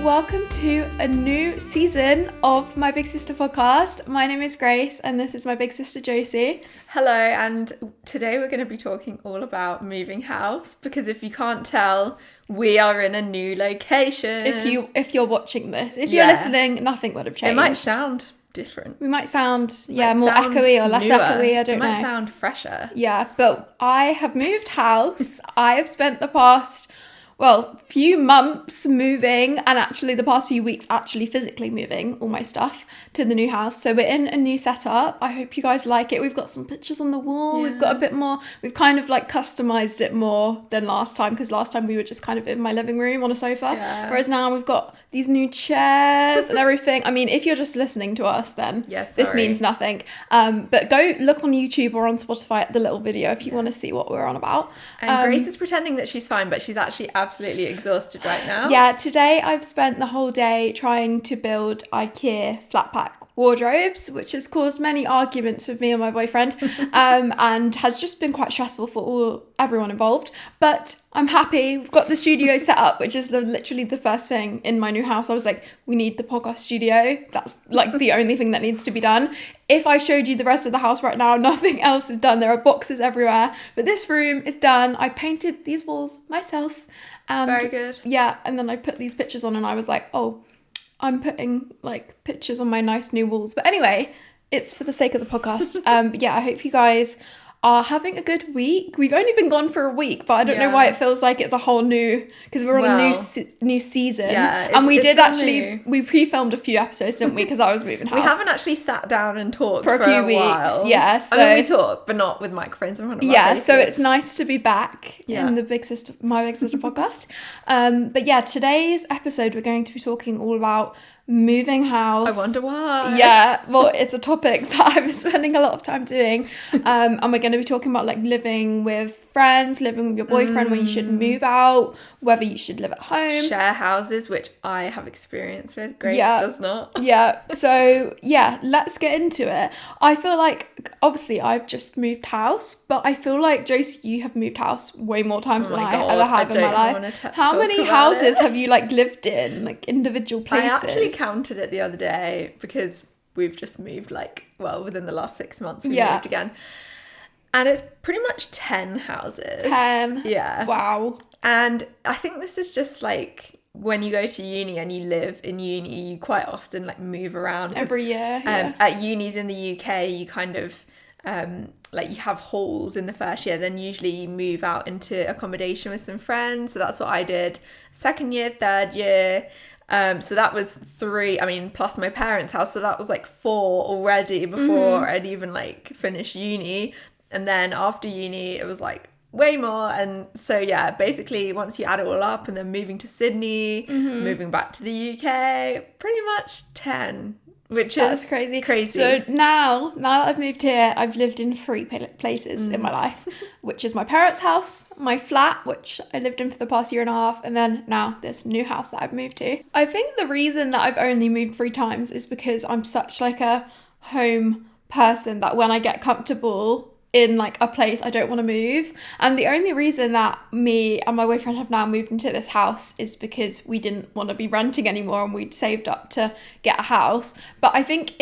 welcome to a new season of my Big Sister podcast. My name is Grace and this is my big sister Josie. Hello, and today we're going to be talking all about moving house because if you can't tell, we are in a new location. If you're watching this, if you're listening, nothing would have changed. It might sound different. We might sound more echoey or less newer. echoey, I don't know. It might sound fresher. Yeah, but I have moved house. I have spent the past few months moving, and actually the past few weeks actually physically moving all my stuff to the new house. So we're in a new setup. I hope you guys like it. We've got some pictures on the wall. Yeah. We've got a bit more, we've kind of like customized it more than last time, because last time we were just kind of in my living room on a sofa. Yeah. Whereas now we've got these new chairs and everything. I mean, if you're just listening to us, then this means nothing. But go look on YouTube or on Spotify at the little video if you want to see what we're on about. And Grace is pretending that she's fine, but she's actually absolutely exhausted right now. Yeah, today I've spent the whole day trying to build IKEA flat pack wardrobes, which has caused many arguments with me and my boyfriend, and has just been quite stressful for everyone involved. But I'm happy. We've got the studio set up, which is literally the first thing in my new house. I was like, we need the podcast studio. That's like the only thing that needs to be done. If I showed you the rest of the house right now, nothing else is done. There are boxes everywhere, but this room is done. I painted these walls myself. And very good. Yeah, and then I put these pictures on and I was like, oh, I'm putting like pictures on my nice new walls. But anyway, it's for the sake of the podcast. But yeah, I hope you guys are having a good week. We've only been gone for a week, but I don't know why it feels like it's a whole new, because we're on a new season. Yeah, and we did actually, we pre-filmed a few episodes, didn't we? Because I was moving house. We haven't actually sat down and talked for a few weeks. While. Yeah, so I mean, we talk, but not with microphones in front of our faces. So it's nice to be back in the my Big Sister podcast. But yeah, today's episode we're going to be talking all about moving house. I wonder why. Yeah, well, it's a topic that I've been spending a lot of time doing, and we're going to be talking about like living with friends, living with your boyfriend, when you should move out, whether you should live at home, share houses, which I have experience with. Grace does not. So let's get into it. I feel like obviously I've just moved house, but I feel like Josie, you have moved house way more times than I ever have in my life. How many houses have you like lived in, like individual places? I actually counted it the other day because we've just moved within the last 6 months we moved again. And it's pretty much 10 houses. 10? Yeah. Wow. And I think this is just like when you go to uni and you live in uni, you quite often like move around. Every year. At unis in the UK, you kind of you have halls in the first year, then usually you move out into accommodation with some friends. So that's what I did. Second year, third year. So that was 3, plus my parents' house. So that was like 4 already before I'd even like finished uni. And then after uni, it was like way more. And so, yeah, basically once you add it all up and then moving to Sydney, moving back to the UK, pretty much 10, which is crazy. So now that I've moved here, I've lived in 3 places in my life, which is my parents' house, my flat, which I lived in for the past year and a half, and then now this new house that I've moved to. I think the reason that I've only moved 3 times is because I'm such like a home person that when I get comfortable in like a place, I don't want to move. And the only reason that me and my boyfriend have now moved into this house is because we didn't want to be renting anymore and we'd saved up to get a house. But I think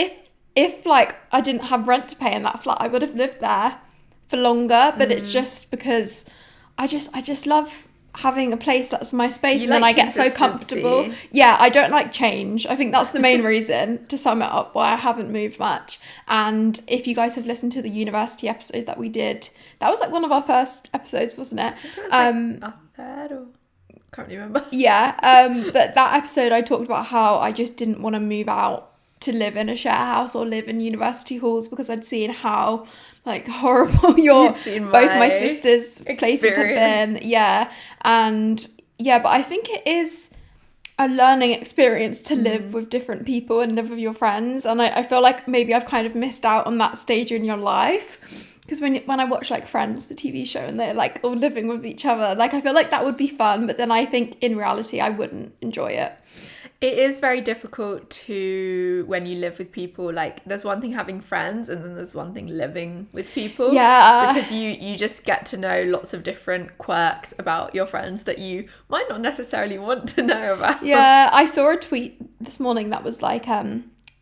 if like I didn't have rent to pay in that flat, I would have lived there for longer. But it's just because I just love having a place that's my space, and then I get so comfortable. Yeah, I don't like change. I think that's the main reason, to sum it up, why I haven't moved much. And if you guys have listened to the university episode that we did, that was like one of our first episodes, wasn't it? It was like a third, or can't remember. Yeah, but that episode I talked about how I just didn't want to move out to live in a share house or live in university halls, because I'd seen how like horrible both my sisters' places have been. But I think it is a learning experience to live with different people and live with your friends, and I feel like maybe I've kind of missed out on that stage in your life, because when I watch like Friends, the TV show, and they're like all living with each other, like I feel like that would be fun, but then I think in reality I wouldn't enjoy it. It is very difficult to, when you live with people, like there's one thing having friends and then there's one thing living with people. Yeah. Because you just get to know lots of different quirks about your friends that you might not necessarily want to know about. Yeah, I saw a tweet this morning that was like,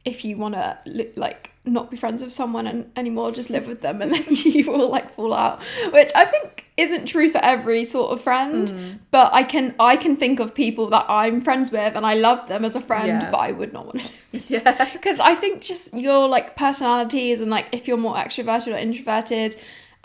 if you want to like not be friends with someone anymore, just live with them and then you will like fall out, which I think isn't true for every sort of friend, but I can think of people that I'm friends with and I love them as a friend, but I would not want to because I think just your like personalities and like if you're more extroverted or introverted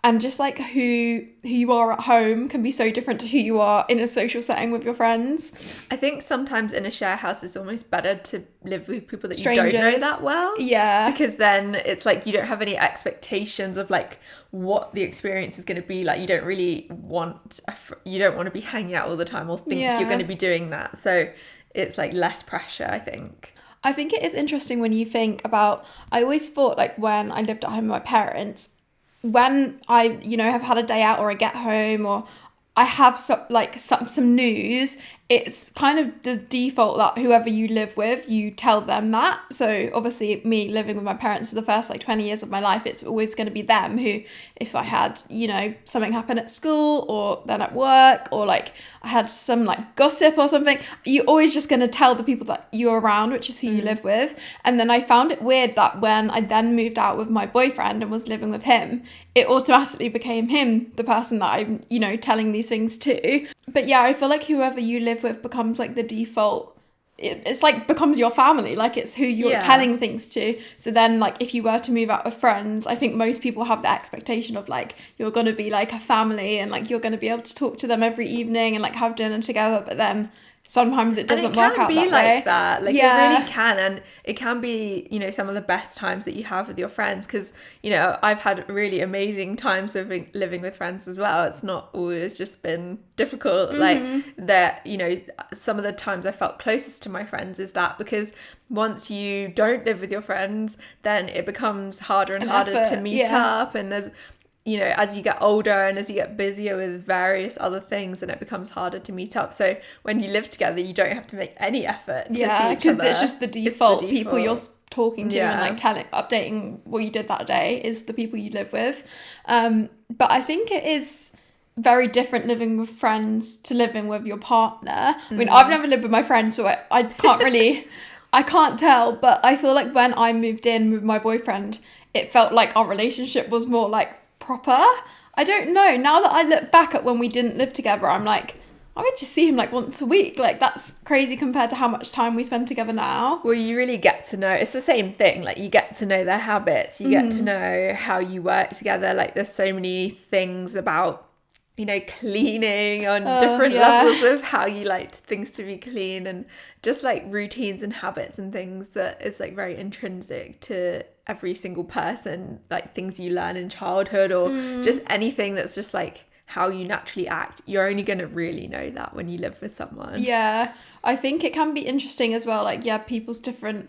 and just like who you are at home can be so different to who you are in a social setting with your friends. I think sometimes in a share house it's almost better to live with people that Strangers. You don't know that well. Yeah. Because then it's like you don't have any expectations of like what the experience is going to be like. You don't really want to be hanging out all the time or think you're going to be doing that. So it's like less pressure, I think. I think it is interesting when you think about, I always thought like when I lived at home with my parents, when I, have had a day out or I get home or I have some news, it's kind of the default that whoever you live with, you tell them that. So obviously me living with my parents for the first 20 years of my life, it's always going to be them who, if I had, something happen at school or then at work or like I had some like gossip or something, you're always just going to tell the people that you're around, which is who you live with. And then I found it weird that when I then moved out with my boyfriend and was living with him, it automatically became him, the person that I'm, telling these things to. But yeah, I feel like whoever you live with becomes like the default. It's like becomes your family, like it's who you're telling things to. So then like if you were to move out with friends, I think most people have the expectation of like you're going to be like a family and like you're going to be able to talk to them every evening and like have dinner together, but then sometimes it doesn't work out that way. It can be like that. Like it really can. And it can be, some of the best times that you have with your friends. Because, I've had really amazing times living with friends as well. It's not always just been difficult. Like that, some of the times I felt closest to my friends is that because once you don't live with your friends, then it becomes harder and harder to meet up. And there's, as you get older and as you get busier with various other things, and it becomes harder to meet up. So when you live together, you don't have to make any effort to see each other. Because it's just the default. People you're talking to and like updating what you did that day is the people you live with. But I think it is very different living with friends to living with your partner. I mean, I've never lived with my friends, so I can't really, I can't tell. But I feel like when I moved in with my boyfriend, it felt like our relationship was more like proper. I don't know. Now that I look back at when we didn't live together, I'm like, I would just see him like once a week. Like that's crazy compared to how much time we spend together now. Well, you really get to know, it's the same thing. Like you get to know their habits. You get to know how you work together. Like there's so many things about, cleaning on different levels of how you like things to be clean and just like routines and habits and things that is like very intrinsic to every single person, like things you learn in childhood or just anything that's just like how you naturally act. You're only going to really know that when you live with someone. Yeah, I think it can be interesting as well, like people's different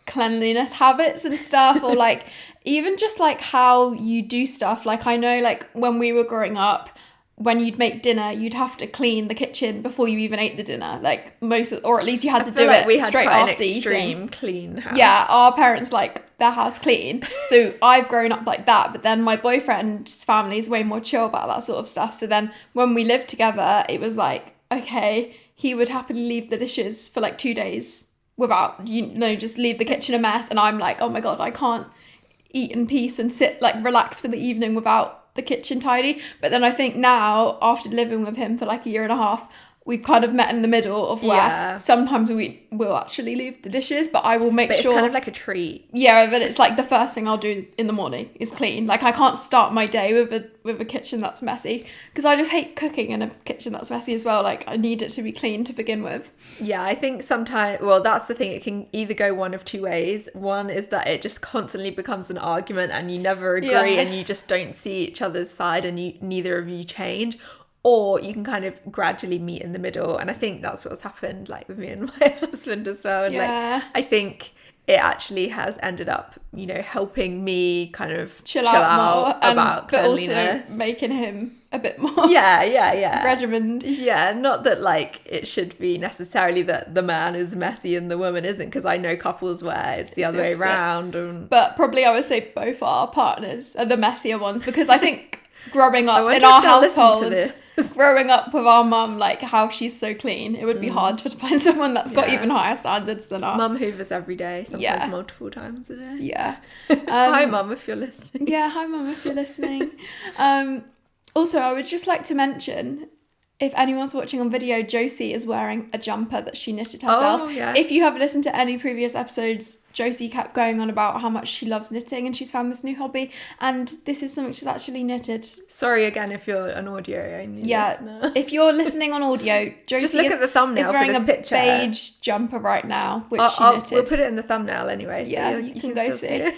cleanliness habits and stuff or like even just like how you do stuff. Like I know like when we were growing up, when you'd make dinner, you'd have to clean the kitchen before you even ate the dinner. Like or at least you had to do it straight after eating. Extreme clean house. Yeah, our parents like their house clean. So I've grown up like that. But then my boyfriend's family is way more chill about that sort of stuff. So then when we lived together, it was like, okay, he would happily leave the dishes for like 2 days without, just leave the kitchen a mess. And I'm like, oh my God, I can't eat in peace and sit like relax for the evening without the kitchen tidy. But then I think now, after living with him for like 1.5 years, we've kind of met in the middle of where sometimes we will actually leave the dishes, but I will make sure. It's kind of like a treat. Yeah, but it's like the first thing I'll do in the morning is clean. Like I can't start my day with a kitchen that's messy because I just hate cooking in a kitchen that's messy as well. Like I need it to be clean to begin with. Yeah, I think sometimes, that's the thing. It can either go one of two ways. One is that it just constantly becomes an argument and you never agree and you just don't see each other's side and neither of you change. Or you can kind of gradually meet in the middle. And I think that's what's happened like with me and my husband as well. And like I think it actually has ended up, helping me kind of chill out more, about but cleanliness. also making him a bit more yeah. regimented. Yeah, not that like it should be necessarily that the man is messy and the woman isn't, because I know couples where it's the other way opposite. around. And But probably I would say both our partners are the messier ones, because I think growing I up wonder in our if they'll listen to household, this. growing up with our mum, like how she's so clean, it would be hard to find someone that's got Yeah. even higher standards than us. Mum hoovers every day, sometimes Yeah. multiple times a day. Yeah. Hi, Mum, if you're listening. Yeah, hi mum if you're listening. Also, I would just like to mention, if anyone's watching on video, Josie is wearing a jumper that she knitted herself. Oh, yes. If you have listened to any previous episodes, Josie kept going on about how much she loves knitting and she's found this new hobby, and this is something she's actually knitted. Sorry again if you're an audio only listener. If you're listening on audio, Josie Just look at the thumbnail is for wearing this a picture. beige jumper right now, which she knitted. We'll put it in the thumbnail anyway. So Yeah, you can go still see. it.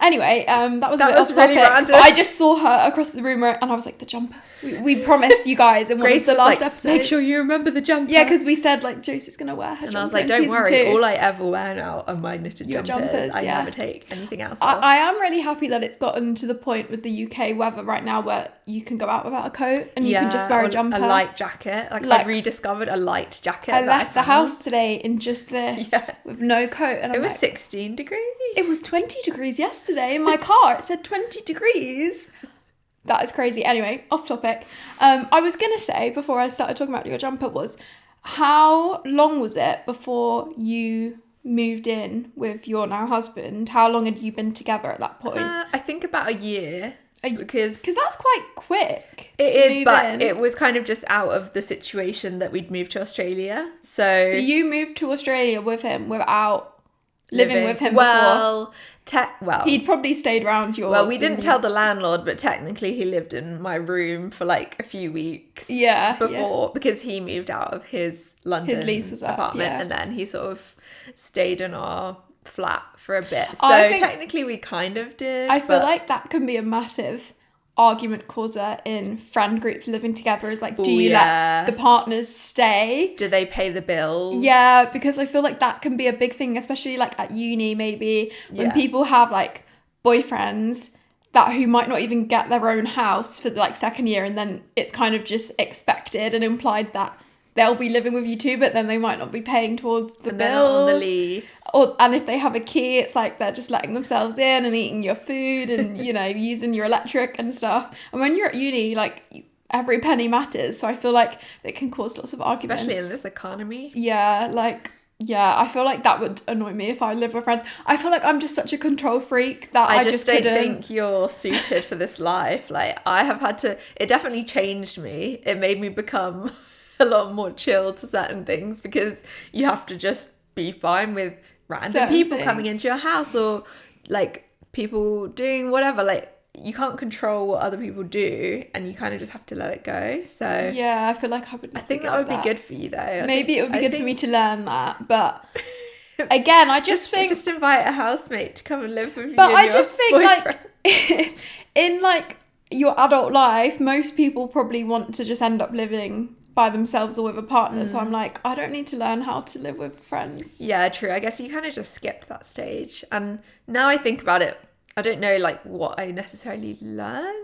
Anyway, that was a That bit was off really topic, random. but I just saw her across the room and I was like, the jumper. We promised you guys in one Grace of the was last like, episodes. make sure you remember the jumper. Yeah, because we said like Josie's gonna wear her And jumper. I was like, in don't season worry, 2. all I ever wear now are my knitted Your jumpers. jumpers, I yeah. never take anything else off. I am really happy that it's gotten to the point with the UK weather right now where you can go out without a coat and you can just wear or a jumper. a light jacket. Like I rediscovered a light jacket. I that left the found. house today in just this with no coat, and It was 16 degrees. It was 20 degrees yesterday in my car. It said 20 degrees. That is crazy. Anyway, off topic. I was going to say, before I started talking about your jumper, was how long was it before you moved in with your now husband? How long had you been together at that point? I think about a year. Because that's quite quick. It to is, move but in. it was kind of just out of the situation that we'd moved to Australia. So you moved to Australia with him without living with him well, before? He'd probably stayed around yours. Well, we didn't tell the landlord, but technically he lived in my room for like a few weeks. Before, because he moved out of his London lease was up, apartment, yeah. and then he sort of stayed in our flat for a bit. So I think- technically we kind of did. I feel like that can be a massive argument causer in friend groups living together, is like, do you let the partners stay? Do they pay the bills? Yeah, because I feel like that can be a big thing, especially like at uni, maybe when people have like boyfriends who might not even get their own house for like second year, and then it's kind of just expected and implied that they'll be living with you too, but then they might not be paying towards the and bills. they're not on the lease. And if they have a key, it's like they're just letting themselves in and eating your food and, you know, using your electric and stuff. And when you're at uni, like, every penny matters. So I feel like it can cause lots of arguments. Especially in this economy. Yeah, I feel like that would annoy me if I live with friends. I feel like I'm just such a control freak that I just don't couldn't. think you're suited for this life. Like, I have had to, it definitely changed me. It made me become a lot more chill to certain things, because you have to just be fine with random Certain people things. coming into your house, or like people doing whatever. Like, you can't control what other people do, and you kind of just have to let it go. So Yeah, I feel like I would. I think that would be good for you, though. Maybe it would be good for me to learn that, but again, I just think just invite a housemate to come and live with you. But and I your just think boyfriend. like in like your adult life, most people probably want to just end up living by themselves or with a partner. So I'm like, I don't need to learn how to live with friends. Yeah, true. I guess you kind of just skipped that stage. And now I think about it, I don't know like what I necessarily learned.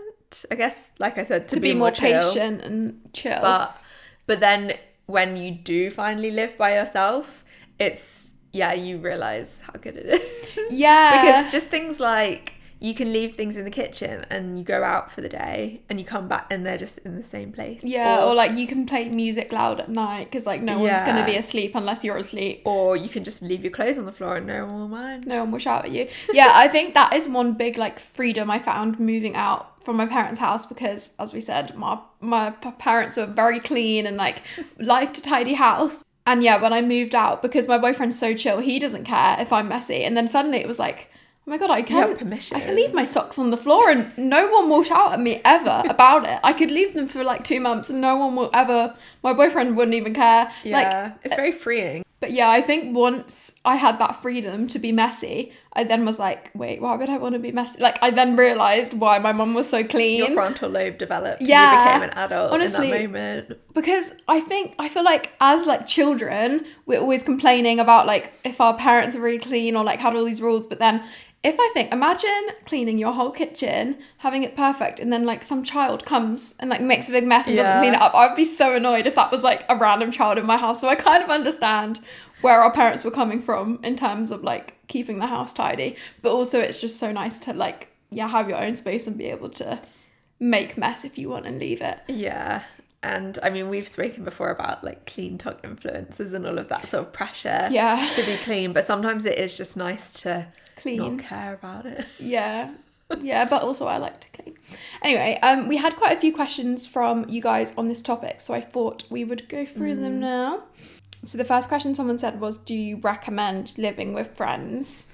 I guess, like I said, to be more chill. patient and chill. But then when you do finally live by yourself, it's, you realise how good it is. Yeah. Because just things like, you can leave things in the kitchen and you go out for the day and you come back and they're just in the same place. Yeah, or like you can play music loud at night because like no one's going to be asleep unless you're asleep. Or you can just leave your clothes on the floor and no one will mind. No one will shout at you. Yeah, I think that is one big like freedom I found moving out from my parents' house, because as we said, my parents were very clean and like liked a tidy house. And yeah, when I moved out, because my boyfriend's so chill, he doesn't care if I'm messy. And then suddenly it was like, oh my God, I can leave my socks on the floor and no one will shout at me ever about it. I could leave them for like 2 months and no one will ever, my boyfriend wouldn't even care. Yeah, it's very freeing. But yeah, I think once I had that freedom to be messy, I then was like, wait, why would I want to be messy? Like, I then realised why my mum was so clean. Your frontal lobe developed. Yeah. You became an adult Honestly, in that moment. Because I feel like as like children, we're always complaining about like if our parents are really clean or like had all these rules, but then if I think, imagine cleaning your whole kitchen, having it perfect, and then like some child comes and like makes a big mess and doesn't clean it up. I would be so annoyed if that was like a random child in my house. So I kind of understand where our parents were coming from in terms of like keeping the house tidy. But also it's just so nice to like, have your own space and be able to make mess if you want and leave it. Yeah. And I mean, we've spoken before about like clean tongue influences and all of that sort of pressure to be clean, but sometimes it is just nice to not care about it. Yeah, but also I like to clean. Anyway, we had quite a few questions from you guys on this topic, so I thought we would go through them now. So the first question someone said was, do you recommend living with friends?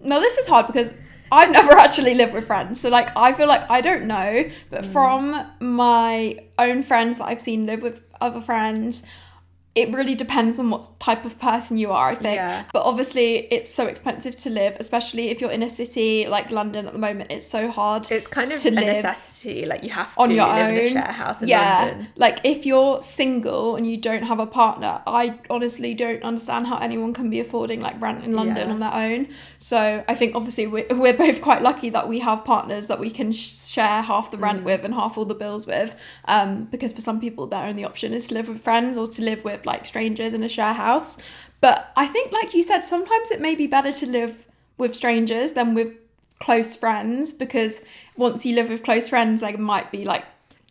Now this is hard because I've never actually lived with friends, so like I feel like I don't know, but from my own friends that I've seen live with other friends, it really depends on what type of person you are, I think. Yeah. But obviously it's so expensive to live, especially if you're in a city like London at the moment. It's so hard. It's kind of to a live necessity. Like you have to on your live own. in a share house in London. Like if you're single and you don't have a partner, I honestly don't understand how anyone can be affording like rent in London on their own. So I think obviously we're both quite lucky that we have partners that we can share half the rent with and half all the bills with, because for some people their only option is to live with friends or to live with like strangers in a share house. But I think, like you said, sometimes it may be better to live with strangers than with close friends, because once you live with close friends, there might be like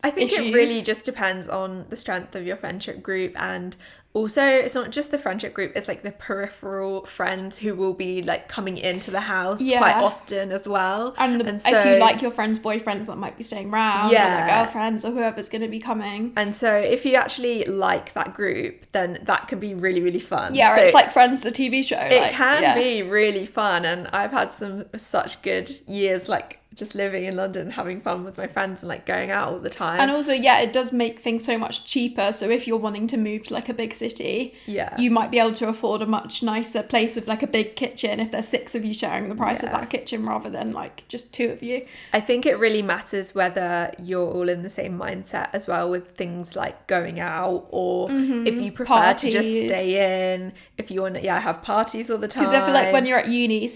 I think issues. It really just depends on the strength of your friendship group, and also it's not just the friendship group, it's like the peripheral friends who will be like coming into the house quite often as well. And so, if you like your friends' boyfriends that might be staying around, or their girlfriends or whoever's going to be coming. And so if you actually like that group, then that can be really, really fun. Yeah, so it's like Friends, the TV show. It can be really fun, and I've had such good years like just living in London, having fun with my friends and like going out all the time. And also, it does make things so much cheaper. So if you're wanting to move to like a big city, you might be able to afford a much nicer place with like a big kitchen if there's 6 of you sharing the price of that kitchen rather than like just 2 of you. I think it really matters whether you're all in the same mindset as well with things like going out, or if you prefer to just stay in, if you want to have parties all the time. Because I feel like when you're at uni,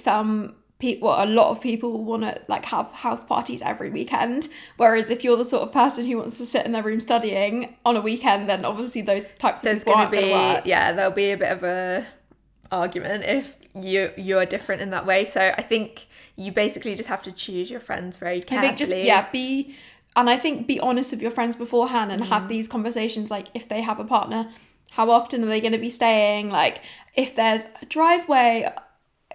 a lot of people want to like have house parties every weekend, whereas if you're the sort of person who wants to sit in their room studying on a weekend, then obviously those types of people aren't going to work. There'll be a bit of a argument if you're different in that way. So I think you basically just have to choose your friends very carefully. I think be honest with your friends beforehand and have these conversations, like if they have a partner, how often are they going to be staying, like if there's a driveway,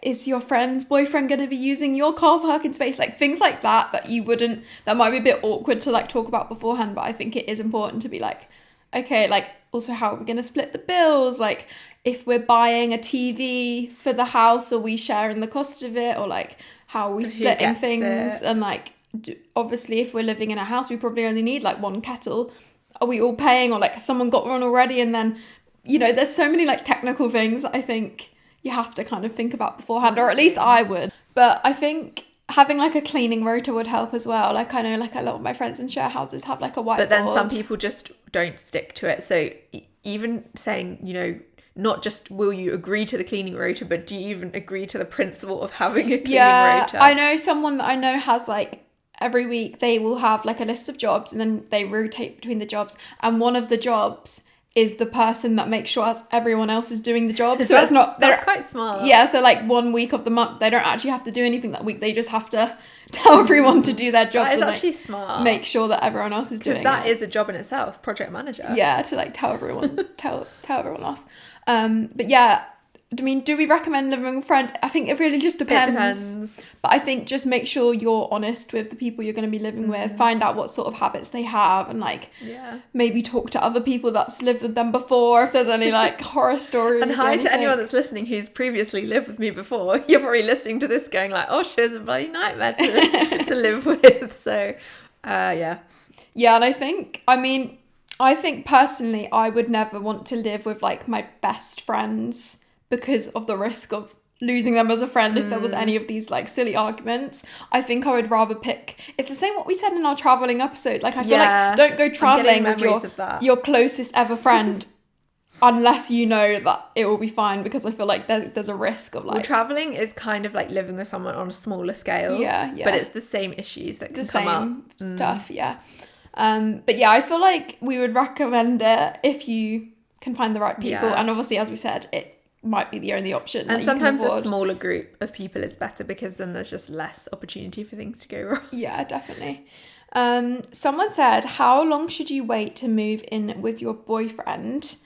is your friend's boyfriend going to be using your car parking space? Like things like that that might be a bit awkward to like talk about beforehand, but I think it is important to be like, okay, like also how are we going to split the bills? Like if we're buying a TV for the house, are we sharing the cost of it? Or like how are we splitting things? And like obviously if we're living in a house, we probably only need like 1 kettle. Are we all paying, or like someone got one already? And then, there's so many like technical things that I think you have to kind of think about beforehand, or at least I would. But I think having like a cleaning rota would help as well. Like I know like a lot of my friends in share houses have like a whiteboard. But then some people just don't stick to it. So even saying, not just will you agree to the cleaning rota, but do you even agree to the principle of having a cleaning rota? I know someone that I know has like every week they will have like a list of jobs, and then they rotate between the jobs, and one of the jobs is the person that makes sure everyone else is doing the job. So it's not... That's quite smart. Yeah, so like 1 week of the month, they don't actually have to do anything that week. They just have to tell everyone to do their jobs. That is actually smart. Make sure that everyone else is doing it. Because that is a job in itself, project manager. Yeah, to like tell everyone everyone off. But yeah, I mean, do we recommend living with friends? I think it really just depends. It depends. But I think just make sure you're honest with the people you're going to be living with. Find out what sort of habits they have, and like maybe talk to other people that's lived with them before if there's any like horror stories. And hi to anyone that's listening who's previously lived with me before. You're probably listening to this going like, oh, she's a bloody nightmare to live with. So, yeah. Yeah, and I think personally I would never want to live with like my best friends, because of the risk of losing them as a friend if there was any of these like silly arguments. I think I would rather pick... It's the same what we said in our travelling episode. Like I feel like don't go travelling with your closest ever friend unless you know that it will be fine, because I feel like there's a risk of like... Well, travelling is kind of like living with someone on a smaller scale. Yeah. But it's the same issues that can The come up. same stuff, yeah. But yeah, I feel like we would recommend it if you can find the right people. Yeah. And obviously, as we said, it might be the only option. And sometimes a smaller group of people is better, because then there's just less opportunity for things to go wrong. Yeah, definitely. Someone said, how long should you wait to move in with your boyfriend?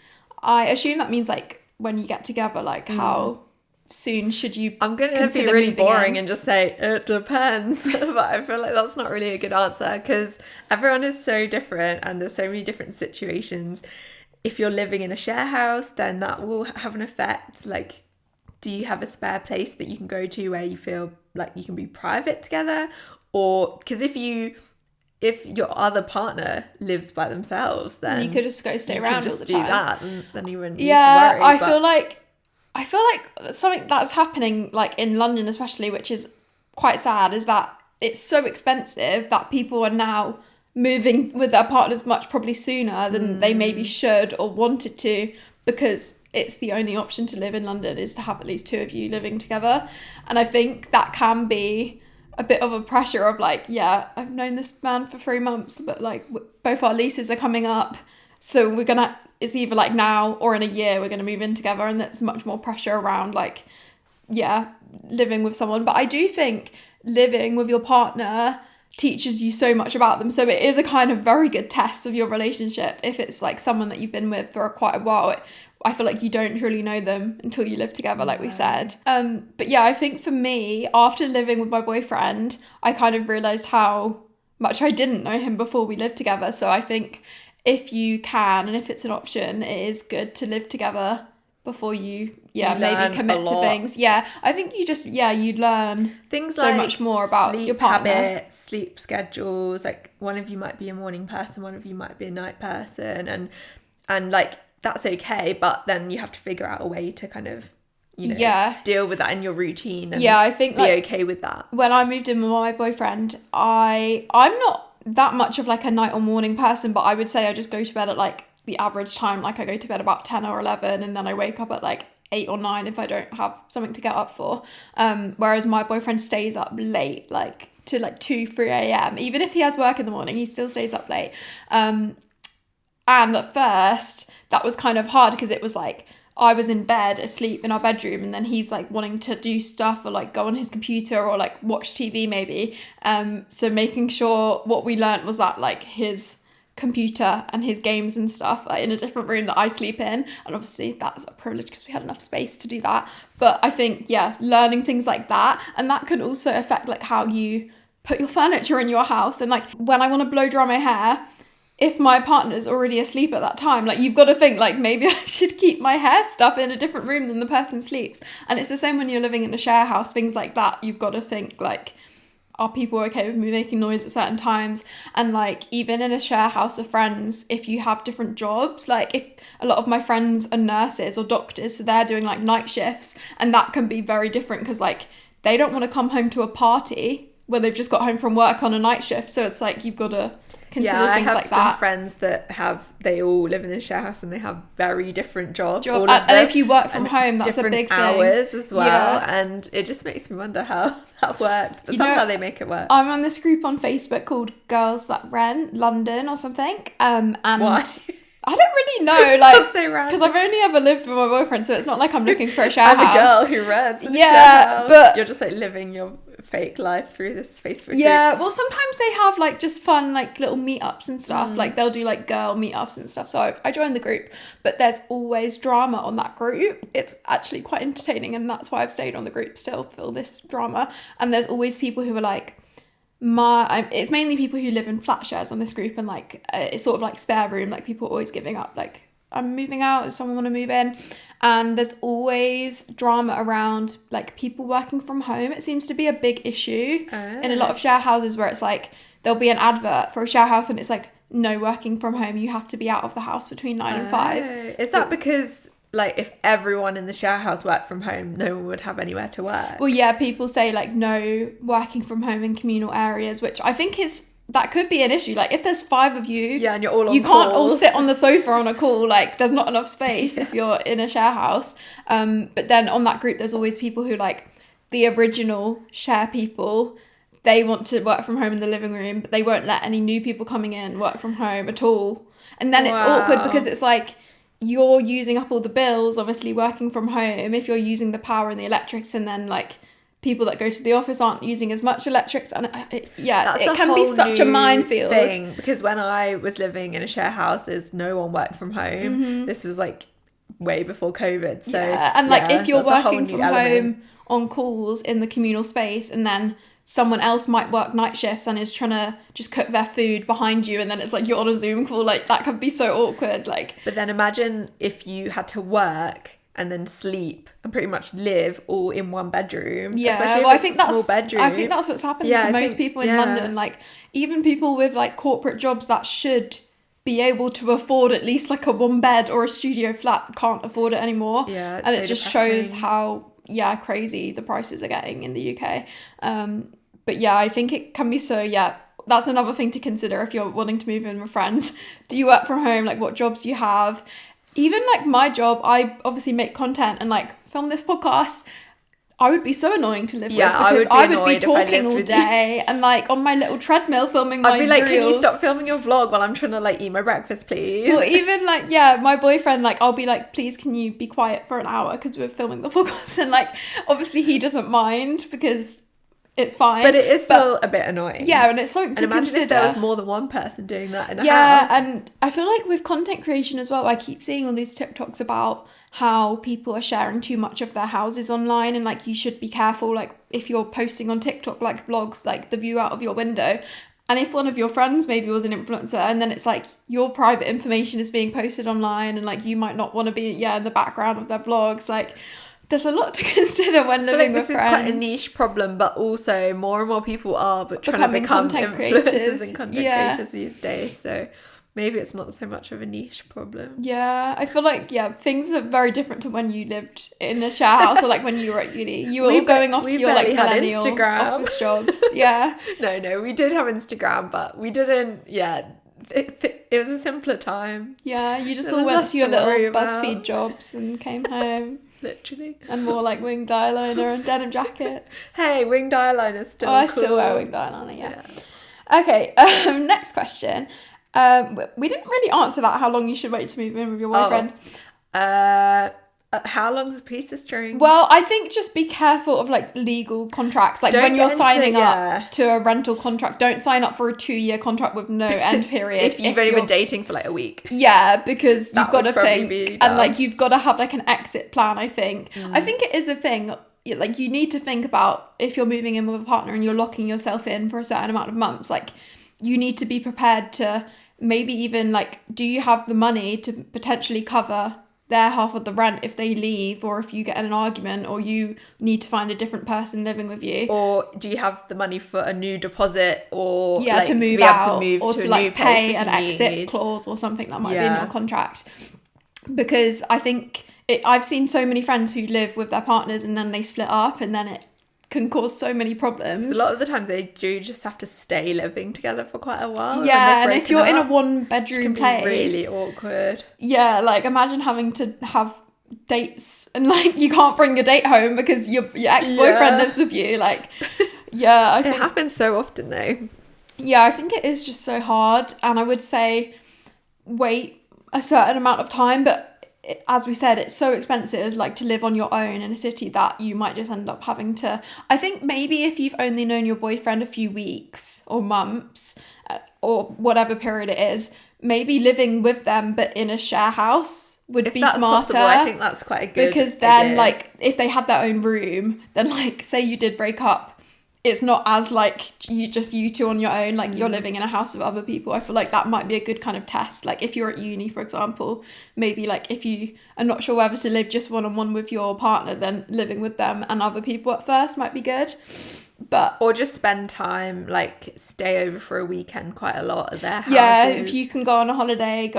I assume that means like when you get together, like how soon should you... I'm going to be really boring and just say it depends. But I feel like that's not really a good answer, because everyone is so different and there's so many different situations. If you're living in a share house, then that will have an effect. Like, do you have a spare place that you can go to where you feel like you can be private together? Or because if your other partner lives by themselves, then you could just go stay around all the time. do that, and then you wouldn't need to Yeah, worry. I feel like something that's happening like in London especially, which is quite sad, is that it's so expensive that people are now moving with their partners much probably sooner than they maybe should or wanted to, because it's the only option to live in London is to have at least two of you living together. And I think that can be a bit of a pressure of like, yeah, I've known this man for 3 months, but like both our leases are coming up, so it's either like now or in a year we're gonna move in together, and there's much more pressure around like, yeah, living with someone. But I do think living with your partner teaches you so much about them, so it is a kind of very good test of your relationship. If it's like someone that you've been with for quite a while, I feel like you don't really know them until you live together, like we said. But yeah, I think for me, after living with my boyfriend, I kind of realised how much I didn't know him before we lived together. So I think if you can, and if it's an option, it is good to live together before you maybe commit to things. Yeah, I think you learn things so like much more about your partner. Habits, sleep schedules, like one of you might be a morning person, one of you might be a night person, and like that's okay, but then you have to figure out a way to kind of deal with that in your routine and I think be okay with that. When I moved in with my boyfriend, I'm not that much of like a night or morning person, but I would say I just go to bed at like the average time. Like I go to bed about 10 or 11, and then I wake up at like 8 or 9 if I don't have something to get up for. Whereas my boyfriend stays up late, like to like 2-3 a.m. Even if he has work in the morning, he still stays up late. And at first that was kind of hard, because it was like I was in bed asleep in our bedroom, and then he's like wanting to do stuff or like go on his computer or like watch TV maybe. So making sure what we learnt was that like his computer and his games and stuff are in a different room that I sleep in, and obviously that's a privilege because we had enough space to do that. But I think learning things like that, and that can also affect like how you put your furniture in your house. And like when I want to blow dry my hair, if my partner's already asleep at that time, like you've got to think like maybe I should keep my hair stuff in a different room than the person sleeps. And it's the same when you're living in a share house, things like that. You've got to think like, are people okay with me making noise at certain times? And like even in a share house of friends, if you have different jobs, like if a lot of my friends are nurses or doctors, so they're doing like night shifts, and that can be very different because like they don't want to come home to a party where they've just got home from work on a night shift. So it's like you've got to consider things like that. I have some friends that they all live in a share house and they have very different jobs. All of them, and if you work from home, that's a big thing. Hours as well, and it just makes me wonder how that works. But somehow they make it work. I'm on this group on Facebook called Girls That Rent London or something. And why? I don't really know, like, that's so random. Because I've only ever lived with my boyfriend, so it's not like I'm looking for a share house. I'm a girl who rents in a share house. But you're just like living your fake life through this Facebook group. Yeah, well, sometimes they have like just fun like little meetups and stuff. Like they'll do like girl meetups and stuff. So I joined the group, but there's always drama on that group. It's actually quite entertaining, and that's why I've stayed on the group still for all this drama. And there's always people who are like, it's mainly people who live in flat shares on this group, and like it's sort of like spare room, like people are always giving up like, I'm moving out, does someone want to move in? And there's always drama around like people working from home. It seems to be a big issue in a lot of share houses, where it's like there'll be an advert for a share house and it's like, no working from home, you have to be out of the house between 9 and 5. Is that because like if everyone in the share house worked from home, no one would have anywhere to work? Well, yeah, people say like no working from home in communal areas, which I think is that could be an issue. Like if there's 5 of you, Yeah, and you're all on you can't all calls. sit on the sofa on a call. Like there's not enough space if you're in a share house. But then on that group, there's always people who like the original share people. They want to work from home in the living room, but they won't let any new people coming in work from home at all. And then it's awkward because it's like you're using up all the bills, obviously working from home, if you're using the power and the electrics, and then like people that go to the office aren't using as much electrics, and it can be such a minefield thing, because when I was living in a share house, no one worked from home. This was like way before COVID, so and like if you're working from home on calls in the communal space, and then someone else might work night shifts and is trying to just cook their food behind you, and then it's like you're on a Zoom call, like that could be so awkward. Like, but then imagine if you had to work and then sleep and pretty much live all in one bedroom. Yeah, especially well, if it's a small bedroom. I think that's what's happening to most people in London. Like even people with like corporate jobs that should be able to afford at least like a 1 bed or a studio flat can't afford it anymore. Yeah, and it just shows how crazy the prices are getting in the UK. But yeah, I think it can be so, that's another thing to consider if you're wanting to move in with friends. Do you work from home? Like what jobs do you have? Even like my job, I obviously make content and like film this podcast. I would be so annoying to live with because I would be talking all day and like on my little treadmill filming my I'd be like, reels. can you stop filming your vlog while I'm trying to like eat my breakfast, please? Well, even like, my boyfriend, like I'll be like, please can you be quiet for an hour because we're filming the podcast, and like obviously he doesn't mind because it's fine. But it is still a bit annoying. Yeah, and it's something to imagine consider. if there was more than one person doing that in a house. Yeah, and I feel like with content creation as well, I keep seeing all these TikToks about how people are sharing too much of their houses online, and like you should be careful, like if you're posting on TikTok like vlogs, like the view out of your window, and if one of your friends maybe was an influencer, and then it's like your private information is being posted online, and like you might not want to be in the background of their vlogs. Like there's a lot to consider when living with friends. This is quite a niche problem, but also more and more people are trying to become content influencers creators. and content creators these days, so maybe it's not so much of a niche problem. Yeah, I feel like, things are very different to when you lived in a share house or like when you were at uni. You were all going off to your like millennial office jobs. Yeah. No, we did have Instagram, but we didn't, it was a simpler time. Yeah, you just all went to your little BuzzFeed jobs and came home. Literally. And wore like winged eyeliner and denim jackets. Hey, winged eyeliner's still cool. I still wear winged eyeliner, yeah. Okay, next question. We didn't really answer that, how long you should wait to move in with your boyfriend. How long's a piece of string? Well, I think just be careful of like legal contracts. Like when you're signing up to a rental contract, don't sign up for a 2-year contract with no end period. if you've only been dating for like a week. Yeah, because you've got to think, and like you've got to have like an exit plan, I think. I think it is a thing. Like you need to think about if you're moving in with a partner and you're locking yourself in for a certain amount of months, like you need to be prepared to maybe even like, do you have the money to potentially cover their half of the rent if they leave, or if you get in an argument, or you need to find a different person living with you, or do you have the money for a new deposit, or like, to move out, or to like pay an exit clause or something that might be in your contract. Because I think I've seen so many friends who live with their partners and then they split up, and then it can cause so many problems. A lot of the times they do just have to stay living together for quite a while. Yeah, and if you're in a 1-bedroom place, really awkward. Yeah, like imagine having to have dates and like you can't bring your date home because your ex-boyfriend lives with you. Like, I think it happens so often though. Yeah, I think it is just so hard, and I would say wait a certain amount of time, but as we said, it's so expensive like to live on your own in a city that you might just end up having to, I think maybe if you've only known your boyfriend a few weeks or months or whatever period it is, maybe living with them but in a share house would be smarter. Possible, I think that's quite a good because then idea. Like if they had their own room, then like say you did break up, it's not as like you two on your own, like you're living in a house with other people. I feel like that might be a good kind of test. Like if you're at uni, for example, maybe like if you are not sure whether to live just one-on-one with your partner, then living with them and other people at first might be good. Or just spend time, like stay over for a weekend quite a lot at their houses. Yeah, if you can go on a holiday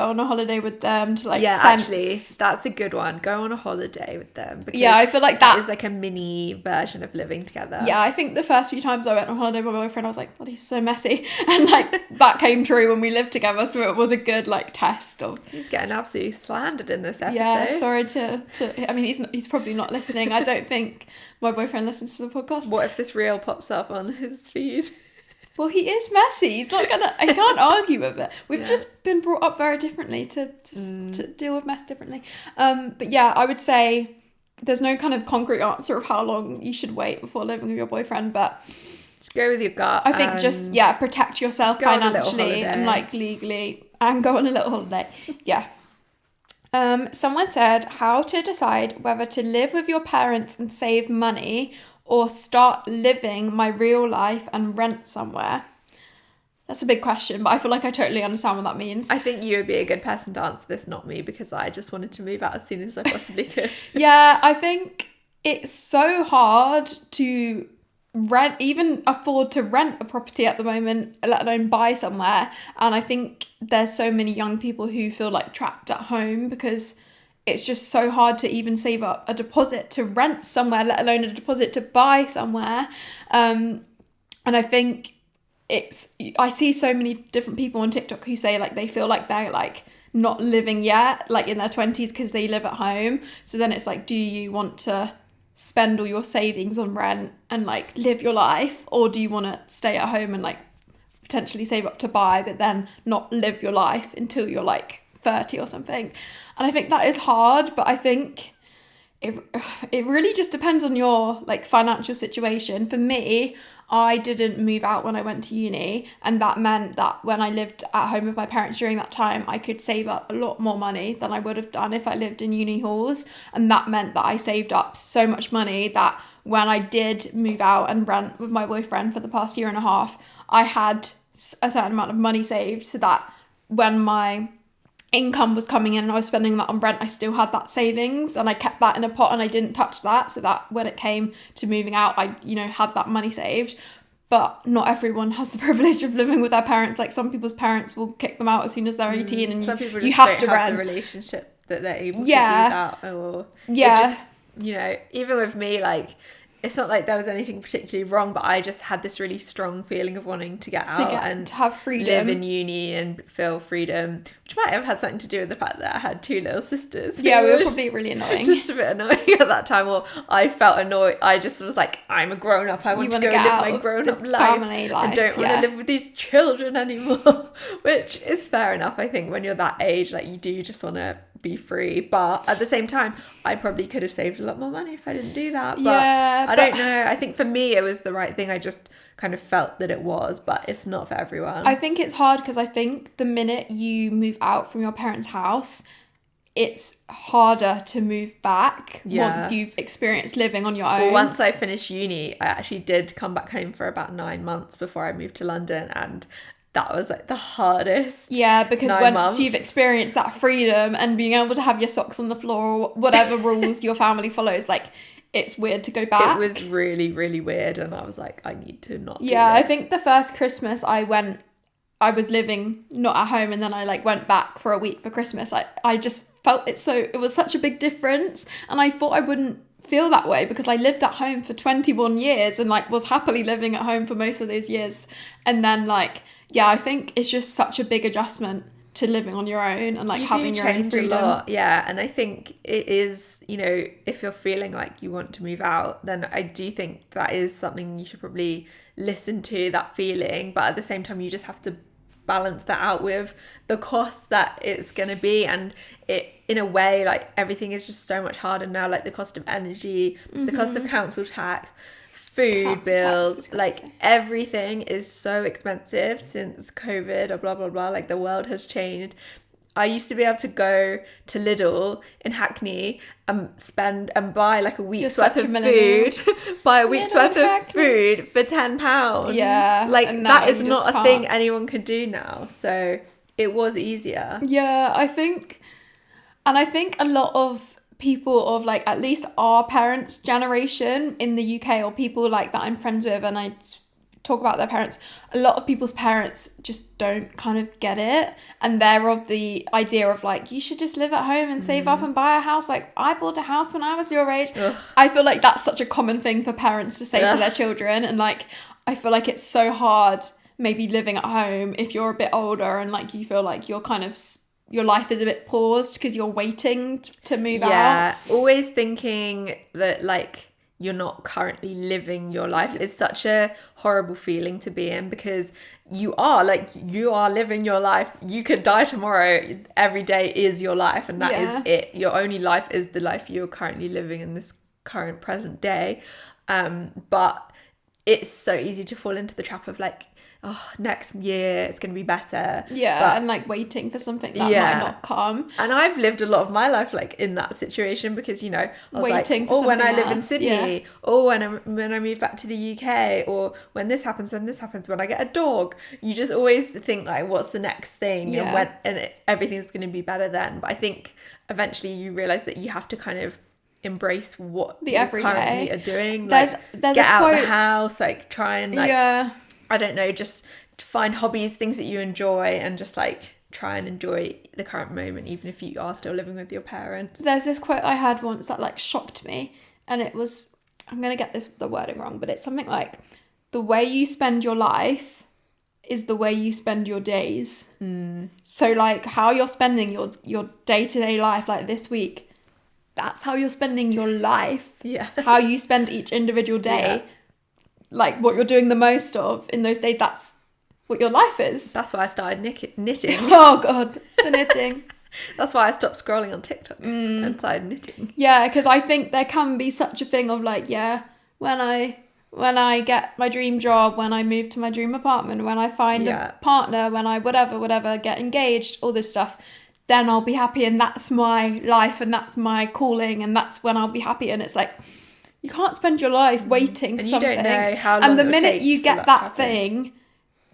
with them to like actually, that's a good one. Go on a holiday with them. Because I feel like that is like a mini version of living together. Yeah, I think the first few times I went on holiday with my boyfriend, I was like, "God, he's so messy," and like that came true when we lived together. So it was a good like test of. He's getting absolutely slandered in this episode. Yeah, sorry to. I mean, he's probably not listening. I don't think my boyfriend listens to the podcast. What if this reel pops up on his feed? Well, he is messy. He's not gonna. I can't argue with it. We've just been brought up very differently to deal with mess differently. But yeah, I would say there's no kind of concrete answer of how long you should wait before living with your boyfriend, but just go with your gut. I think just protect yourself financially and like legally, and go on a little holiday. Yeah. Someone said how to decide whether to live with your parents and save money or start living my real life and rent somewhere. That's a big question, but I feel like I totally understand what that means. I think you would be a good person to answer this, not me, because I just wanted to move out as soon as I possibly could. Yeah, I think it's so hard to even afford to rent a property at the moment, let alone buy somewhere. And I think there's so many young people who feel like trapped at home because it's just so hard to even save up a deposit to rent somewhere, let alone a deposit to buy somewhere. And I think I see so many different people on TikTok who say like they feel like they're like not living yet, like in their 20s because they live at home. So then it's like, do you want to spend all your savings on rent and like live your life, or do you want to stay at home and like potentially save up to buy but then not live your life until you're like 30 or something? And I think that is hard, but I think it really just depends on your like financial situation. For me, I didn't move out when I went to uni, and that meant that when I lived at home with my parents during that time, I could save up a lot more money than I would have done if I lived in uni halls. And that meant that I saved up so much money that when I did move out and rent with my boyfriend for the past year and a half, I had a certain amount of money saved so that when my income was coming in and I was spending that on rent, I still had that savings and I kept that in a pot and I didn't touch that, so that when it came to moving out, I had that money saved. But not everyone has the privilege of living with their parents. Like some people's parents will kick them out as soon as they're 18 and some people just you have don't to have rent. the relationship that they're able to do that. Or even with me, like it's not like there was anything particularly wrong, but I just had this really strong feeling of wanting to get out and to have freedom, live in uni and feel freedom, which might have had something to do with the fact that I had two little sisters. Yeah, we were probably really annoying. Just a bit annoying at that time, or I felt annoyed. I just was like, I'm a grown up. I want to go live my grown up life. I don't want to live with these children anymore. Which is fair enough. I think when you're that age, like you do just want to be free, but at the same time I probably could have saved a lot more money if I didn't do that. But I don't know, I think for me it was the right thing. I just kind of felt that it was, but it's not for everyone. I think it's hard because I think the minute you move out from your parents' house, it's harder to move back once you've experienced living on your own. Well, once I finished uni, I actually did come back home for about 9 months before I moved to London, and that was like the hardest. Yeah, because once you've experienced that freedom and being able to have your socks on the floor or whatever rules your family follows, like it's weird to go back. It was really, really weird, and I was like, I need to not do this. I think the first Christmas I was living not at home, and then I like went back for a week for Christmas. I just felt it was such a big difference, and I thought I wouldn't feel that way because I lived at home for 21 years and like was happily living at home for most of those years. And then like I think it's just such a big adjustment to living on your own and like having your own freedom. A lot. Yeah, and I think it is, if you're feeling like you want to move out, then I do think that is something you should probably listen to, that feeling. But at the same time, you just have to balance that out with the cost that it's going to be. And it, in a way, like everything is just so much harder now, like the cost of energy, the cost of council tax, food bills, like everything is so expensive since COVID or blah blah blah. Like the world has changed. I used to be able to go to Lidl in Hackney and buy like a week's worth of food, buy a week's worth of food for £10. Yeah, like that is not a thing anyone can do now. So it was easier. Yeah, I think a lot of people of like at least our parents' generation in the UK, or people like that I'm friends with and I talk about their parents, a lot of people's parents just don't kind of get it, and they're of the idea of like, you should just live at home and save up and buy a house. Like, I bought a house when I was your age. Ugh. I feel like that's such a common thing for parents to say to their children, and like I feel like it's so hard maybe living at home if you're a bit older and like you feel like you're kind of your life is a bit paused because you're waiting to move out. Yeah, always thinking that like you're not currently living your life is such a horrible feeling to be in, because you are living your life. You could die tomorrow. Every day is your life, and that is it. Your only life is the life you're currently living in this current present day. But it's so easy to fall into the trap of like, oh, next year it's going to be better. Yeah, and like waiting for something that might not come. And I've lived a lot of my life like in that situation, because, you know, I was waiting like, for when I something live in else, Sydney, or when I move back to the UK, or when this happens, when I get a dog. You just always think like, what's the next thing? And everything's going to be better then. But I think eventually you realize that you have to kind of embrace what you currently are doing. There's get out of the house, like try and like, I don't know, just find hobbies, things that you enjoy, and just like try and enjoy the current moment, even if you are still living with your parents. There's this quote I had once that like shocked me, and it was, I'm going to get the wording wrong, but it's something like, the way you spend your life is the way you spend your days. So like how you're spending your day-to-day life, like this week, that's how you're spending your life. Yeah. How you spend each individual day, like what you're doing the most of in those days, that's what your life is. That's why I started knitting. Oh God, the knitting. That's why I stopped scrolling on TikTok and started knitting. Yeah, because I think there can be such a thing of like, when I get my dream job, when I move to my dream apartment, when I find a partner, when I whatever, get engaged, all this stuff, then I'll be happy, and that's my life, and that's my calling, and that's when I'll be happy. And it's like, you can't spend your life waiting for something. And you don't know how long and the minute you get that thing,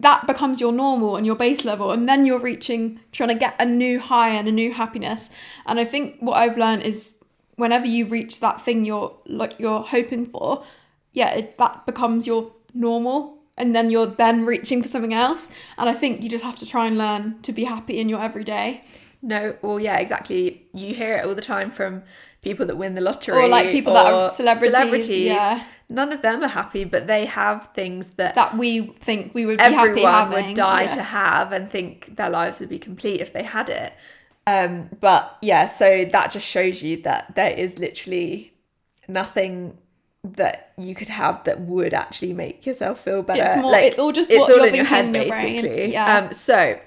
that becomes your normal and your base level, and then you're trying to get a new high and a new happiness. And I think what I've learned is, whenever you reach that thing you're hoping for, that becomes your normal. And then you're then reaching for something else. And I think you just have to try and learn to be happy in your everyday. No, well, yeah, exactly. You hear it all the time from people that win the lottery. Or like people that are celebrities. Yeah. None of them are happy, but they have things that we think we would be happy having. Everyone would die to have, and think their lives would be complete if they had it. But yeah, so that just shows you that there is literally nothing that you could have that would actually make yourself feel better. It's all just what you're in your head, in your basically. Brain. Yeah. So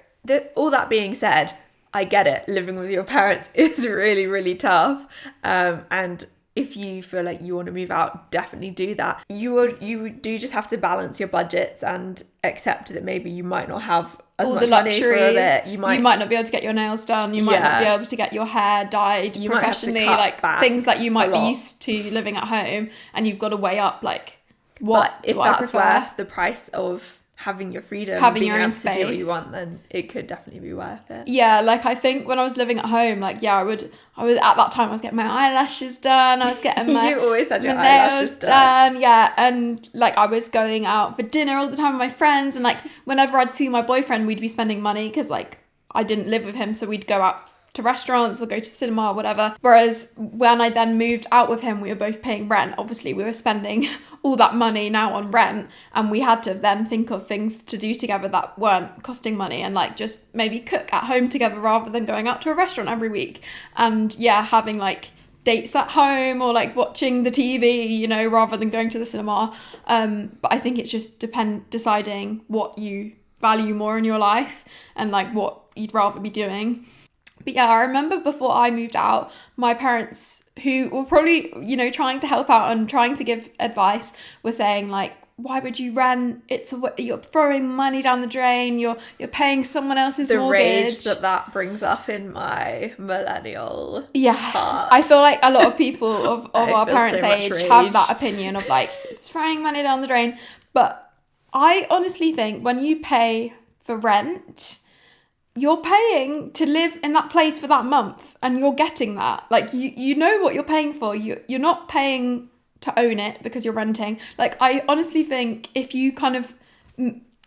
all that being said, I get it. Living with your parents is really, really tough. And if you feel like you want to move out, definitely do that. You do just have to balance your budgets and accept that maybe you might not have as all much the luxuries. money for a bit. You might not be able to get your nails done. You might not be able to get your hair dyed professionally. Like things that you might be used to living at home, and you've got to weigh up like, what but if do I that's prefer? Worth the price of having your freedom, having being your own able space to do what you want, then it could definitely be worth it. Yeah, like I think when I was living at home, like I was at that time I was getting my eyelashes done, I was getting my you always had your eyelashes done. Yeah, and like I was going out for dinner all the time with my friends, and like whenever I'd see my boyfriend, we'd be spending money because like I didn't live with him, so we'd go out to restaurants or go to cinema or whatever. Whereas when I then moved out with him, we were both paying rent. Obviously we were spending all that money now on rent, and we had to then think of things to do together that weren't costing money, and like just maybe cook at home together rather than going out to a restaurant every week. And having like dates at home, or like watching the TV, rather than going to the cinema. But I think it's just deciding what you value more in your life and like what you'd rather be doing. But yeah, I remember before I moved out, my parents, who were probably, trying to help out and trying to give advice, were saying like, why would you rent? You're throwing money down the drain. You're paying someone else's mortgage. The rage that brings up in my millennial heart. I feel like a lot of people of our parents' age have that opinion of like, it's throwing money down the drain. But I honestly think when you pay for rent, you're paying to live in that place for that month, and you're getting that. Like, you know what you're paying for. You're not paying to own it because you're renting. Like, I honestly think if you kind of,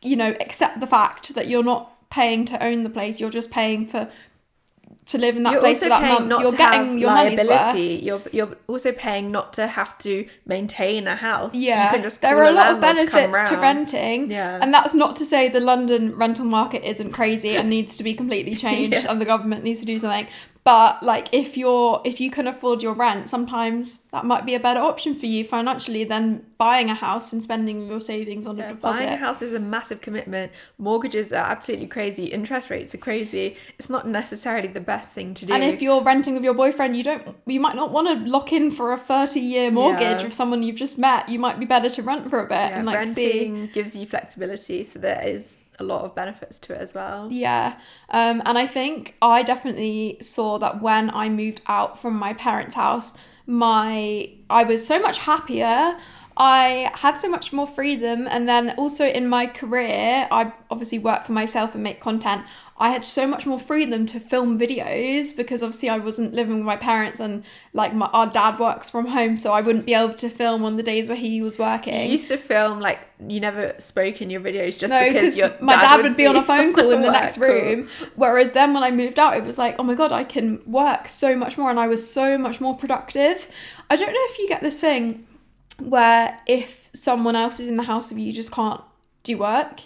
accept the fact that you're not paying to own the place, you're just paying to live in that place for that month, you're getting your money's worth. You're also paying not to have to maintain a house. Yeah, you can just there are a lot of benefits to renting. Yeah. And that's not to say the London rental market isn't crazy and needs to be completely changed and the government needs to do something. But like, if you can afford your rent, sometimes that might be a better option for you financially than buying a house and spending your savings on a deposit. Buying a house is a massive commitment. Mortgages are absolutely crazy. Interest rates are crazy. It's not necessarily the best thing to do. And if you're renting with your boyfriend, you might not want to lock in for a 30-year mortgage with someone you've just met. You might be better to rent for a bit and like renting gives you flexibility, so there is a lot of benefits to it as well. Yeah. And I think I definitely saw that when I moved out from my parents' house, I was so much happier. I had so much more freedom. And then also in my career, I obviously work for myself and make content. I had so much more freedom to film videos because obviously I wasn't living with my parents, and like our dad works from home, so I wouldn't be able to film on the days where he was working. You used to film, like, you never spoke in your videos just because my dad would be on a phone call in the next room. Whereas then when I moved out, it was like, oh my God, I can work so much more, and I was so much more productive. I don't know if you get this thing where if someone else is in the house with you, you just can't do work.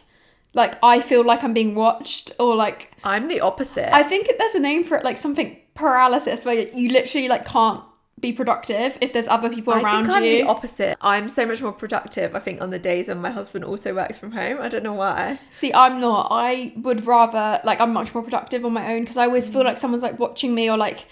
Like, I feel like I'm being watched, or like... I'm the opposite. I think there's a name for it, like something paralysis, where you literally like can't be productive if there's other people around you. I think I'm the opposite. I'm so much more productive, I think, on the days when my husband also works from home. I don't know why. See, I'm not. I would rather, like, I'm much more productive on my own because I always feel like someone's like watching me, or like...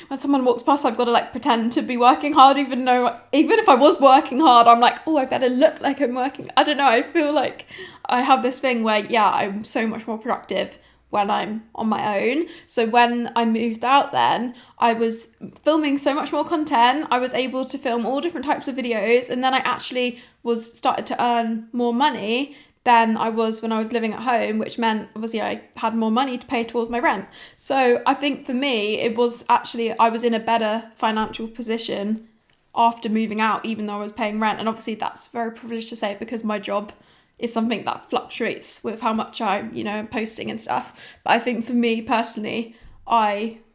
when someone walks past, I've got to like pretend to be working hard, even if I was working hard, I'm like, oh, I better look like I'm working. I don't know. I feel like I have this thing where, I'm so much more productive when I'm on my own. So when I moved out then, I was filming so much more content. I was able to film all different types of videos, and then I actually started to earn more money than I was when I was living at home, which meant obviously I had more money to pay towards my rent. So I think for me, it was actually, I was in a better financial position after moving out, even though I was paying rent. And obviously that's very privileged to say because my job is something that fluctuates with how much I'm posting and stuff. But I think for me personally,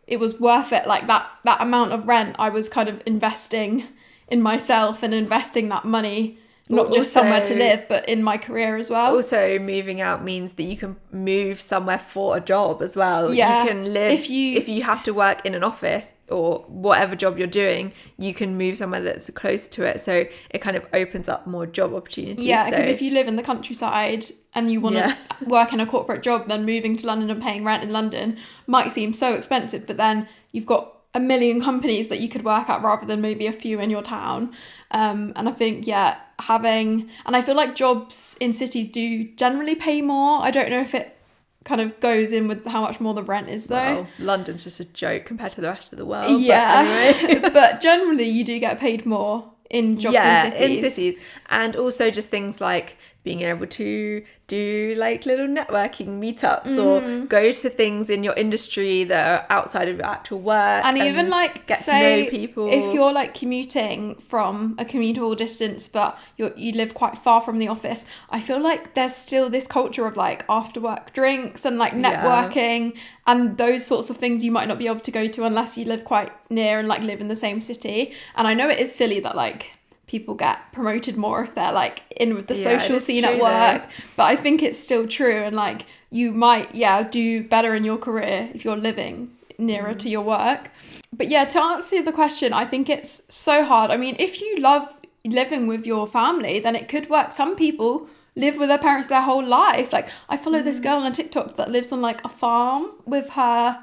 it was worth it. Like that amount of rent, I was kind of investing in myself and investing that money, not just somewhere to live, but in my career as well. Also, moving out means that you can move somewhere for a job as well. Yeah. You can live, if you have to work in an office or whatever job you're doing, you can move somewhere that's close to it. So it kind of opens up more job opportunities. Yeah, because if you live in the countryside and you want to work in a corporate job, then moving to London and paying rent in London might seem so expensive, but then you've got a million companies that you could work at rather than maybe a few in your town. And I think, and I feel like jobs in cities do generally pay more. I don't know if it kind of goes in with how much more the rent is though. Well, London's just a joke compared to the rest of the world. Yeah, but anyway. But generally you do get paid more in jobs in cities. And also just things like being able to do like little networking meetups or go to things in your industry that are outside of your actual work, and even like get to know people. If you're like commuting from a commutable distance but you live quite far from the office, I feel like there's still this culture of like after work drinks and like networking and those sorts of things you might not be able to go to unless you live quite near and like live in the same city. And I know it is silly that like people get promoted more if they're like in with the social scene at work, but I think it's still true, and like you might do better in your career if you're living nearer to your work. But to answer the question, I think it's so hard. I mean, if you love living with your family, then it could work. Some people live with their parents their whole life. Like I follow this girl on TikTok that lives on like a farm with her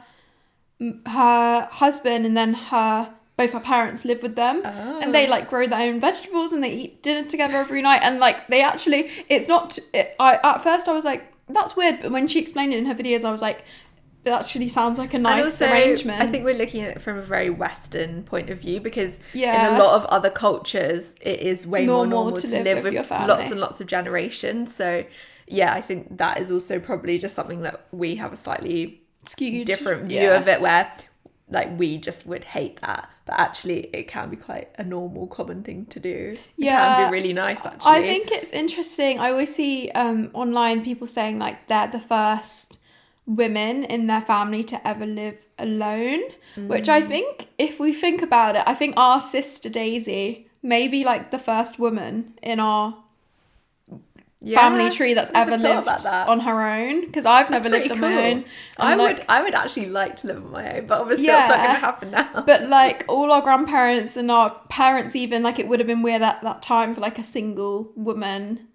husband, and then both her parents live with them, and they like grow their own vegetables and they eat dinner together every night. And like they actually, at first I was like, that's weird, but when she explained it in her videos, I was like, it actually sounds like a And nice also, arrangement. I think we're looking at it from a very Western point of view, because Yeah. in a lot of other cultures, it is way more normal to live with your family. lots and lots of generations. So, yeah, I think that is also probably just something that we have a slightly skewed different view of it, where like we just would hate that, but actually it can be quite a normal, common thing to do. It can be really nice, actually. I think it's interesting. I always see online people saying like they're the first women in their family to ever live alone, which I think, if we think about it, I think our sister Daisy may be like the first woman in our family tree that's ever lived on her own, because I've never lived on my own. I would actually like to live on my own, but obviously that's not going to happen now. But like all our grandparents and our parents, even, like it would have been weird at that time for like a single woman,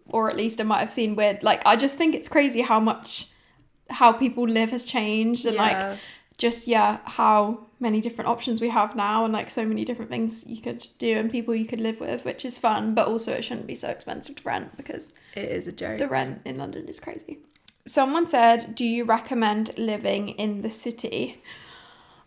or at least it might have seemed weird. Like I just think it's crazy how people live has changed, and like just how many different options we have now, and like so many different things you could do and people you could live with, which is fun. But also it shouldn't be so expensive to rent, because it is a joke. The rent in London is crazy. Someone said, do you recommend living in the city?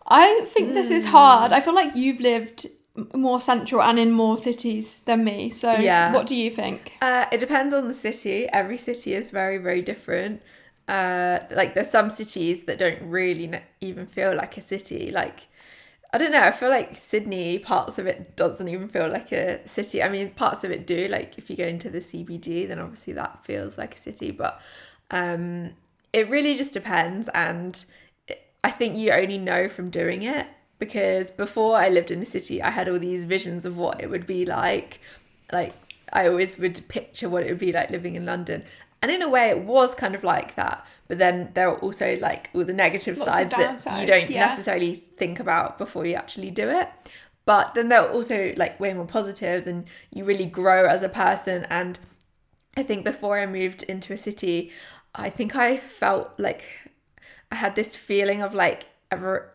I think this is hard. I feel like you've lived more central and in more cities than me, so what do you think? It depends on the city. Every city is very, very different. Like there's some cities that don't really even feel like a city. Like, I don't know, I feel like Sydney, parts of it doesn't even feel like a city. I mean, parts of it do. Like if you go into the CBD, then obviously that feels like a city, but it really just depends. And I think you only know from doing it, because before I lived in the city, I had all these visions of what it would be like I always would picture what it would be like living in London. And in a way, it was kind of like that. But then there are also like all the negative sides that you don't necessarily think about before you actually do it. But then there are also like way more positives, and you really grow as a person. And I think before I moved into a city, I think I felt like I had this feeling of like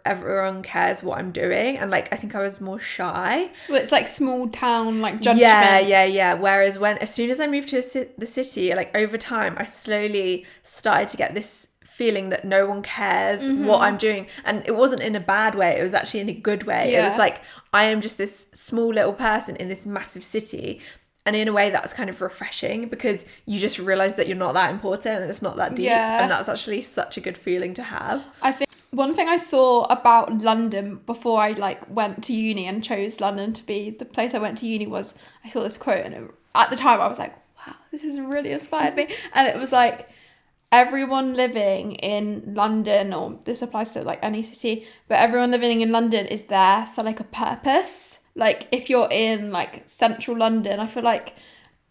everyone cares what I'm doing, and like I think I was more shy. Well, it's like small town like judgment. Yeah. Whereas as soon as I moved to the city, like over time, I slowly started to get this feeling that no one cares what I'm doing, and it wasn't in a bad way. It was actually in a good way. It was like I am just this small little person in this massive city. And in a way, that's kind of refreshing, because you just realise that you're not that important and it's not that deep. And that's actually such a good feeling to have. I think one thing I saw about London before I like went to uni and chose London to be the place I went to uni was, I saw this quote, and at the time I was like, wow, this has really inspired me. And it was like, everyone living in London, or this applies to like any city, but everyone living in London is there for like a purpose. Like if you're in like central London, I feel like